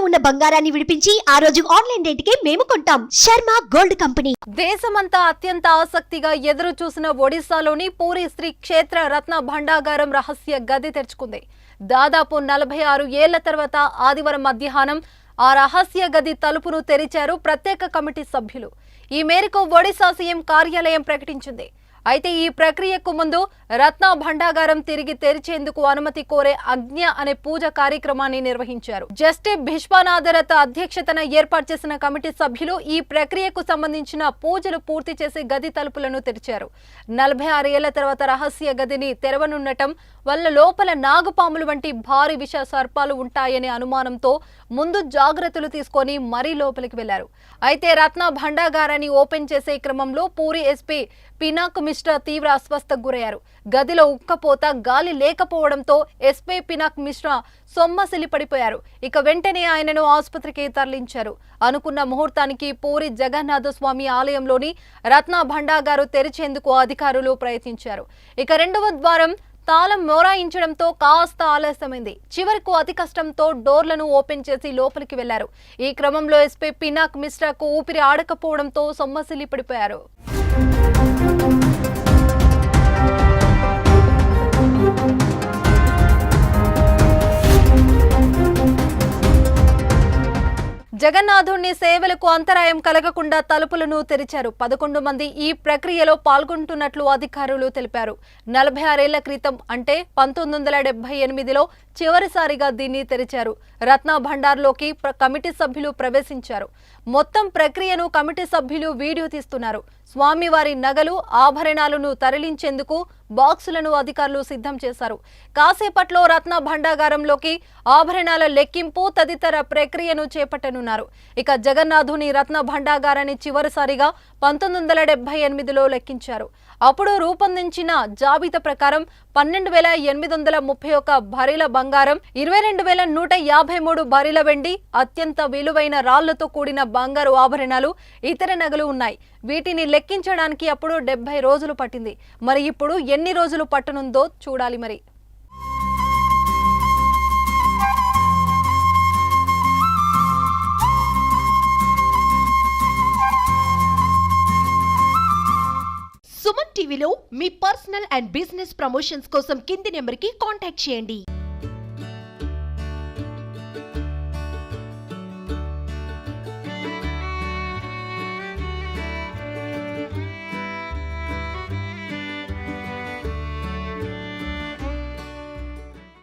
ఉన్న బంగారాన్ని విడిపించి ఆ రోజు ఆన్లైన్ రేటుకే మేము కొంటాం. Sharma gold company. దేశమంతా అత్యంత ఆసక్తిగా ఎదురు చూసిన ఒడిశాలోని పూరి శ్రీ క్షేత్ర రత్న భండాగారం రహస్య గది తెరుచుకుంది. దాదాపు 46 ఏళ్ల తర్వాత ఆదివారం మధ్యాహ్నం ఆ రహస్య గది తలుపును తెరిచారు ప్రత్యేక కమిటీ సభ్యులు. ఈ మేరకు ఒడిశా సీఎం కార్యాలయం ప్రకటించింది. అయితే ఈ ప్రక్రియకు ముందు రత్న భండాగారం తిరిగి తెరిచేందుకు అనుమతి కోరే అజ్ఞ అనే పూజ కార్యక్రమాన్ని నిర్వహించారు. జస్టిస్ బిశ్వనాథరథ్ అధ్యక్షతన ఏర్పాటు చేసిన కమిటీ సభ్యులు ఈ ప్రక్రియకు సంబంధించిన పూజలు పూర్తి చేసి గది తలుపులను తెరిచారు. 46 ఏళ్ల తర్వాత రహస్య గదిని తెరవనుండటం వల్ల లోపల నాగుపాములు వంటి భారీ విష సర్పాలు ఉంటాయనే అనుమానంతో ముందు జాగ్రత్తలు తీసుకొని మరీ లోపలికి వెళ్లారు. అయితే రత్న భండాగారాన్ని ఓపెన్ చేసే క్రమంలో పూరి ఎస్పీ పినాక్ మిశ్రా తీవ్ర అస్వస్థకు గురయ్యారు. గదిలో ఉక్కపోత, గాలి లేకపోవడంతో ఎస్పీ పినాక్ మిశ్రా సొమ్మసిలి పడిపోయారు. ఇక వెంటనే ఆయనను ఆసుపత్రికి తరలించారు. అనుకున్న ముహూర్తానికి పూరి జగన్నాథ స్వామి ఆలయంలోని రత్న భండాగారు తెరిచేందుకు అధికారులు ప్రయత్నించారు. ఇక రెండవ ద్వారం తాళం మొరాయించడంతో కాస్త ఆలస్యమైంది. చివరకు అతి కష్టంతో డోర్లను ఓపెన్ చేసి లోపలికి వెళ్లారు. ఈ క్రమంలో ఎస్పీ పినాక్ మిశ్రాకు ఊపిరి ఆడకపోవడంతో సొమ్మసిలి పడిపోయారు. జగన్నాథుని సేవలకు అంతరాయం కలగకుండా తలుపులను తెరిచారు. 11 మంది ఈ ప్రక్రియలో పాల్గొంటున్నట్లు అధికారులు తెలిపారు. 46 ఏళ్ల క్రితం అంటే 1978లో చివరిసారిగా దీన్ని తెరిచారు. రత్న భండార్లోకి కమిటీ సభ్యులు ప్రవేశించారు. మొత్తం ప్రక్రియను కమిటీ సభ్యులు వీడియో తీస్తున్నారు. స్వామివారి నగలు, ఆభరణాలను తరలించేందుకు బాక్సులను అధికారులు సిద్ధం చేశారు. కాసేపట్లో రత్న భండాగారంలోకి ఆభరణాల లెక్కింపు తదితర ప్రక్రియను చేపట్టనున్నారు. ఇక జగన్నాథుని రత్న భండాగారాన్ని చివరిసారిగా 1978లో లెక్కించారు. అప్పుడు రూపొందించిన జాబితా ప్రకారం 12,831 భరీల బంగారం, 22,153 భరీల వెండి, అత్యంత విలువైన రాళ్లతో కూడిన బంగారు ఆభరణాలు, ఇతర నగలు ఉన్నాయి. వీటిని లెక్కించడానికి అప్పుడు 70 రోజులు పట్టింది. మరి ఇప్పుడు ఎన్ని రోజులు పట్టనుందో చూడాలి. మరి సుమన్ టీవీలో మీ పర్సనల్ అండ్ బిజినెస్ ప్రమోషన్స్ కోసం కింది నెంబర్కి కాంటాక్ట్ చేయండి.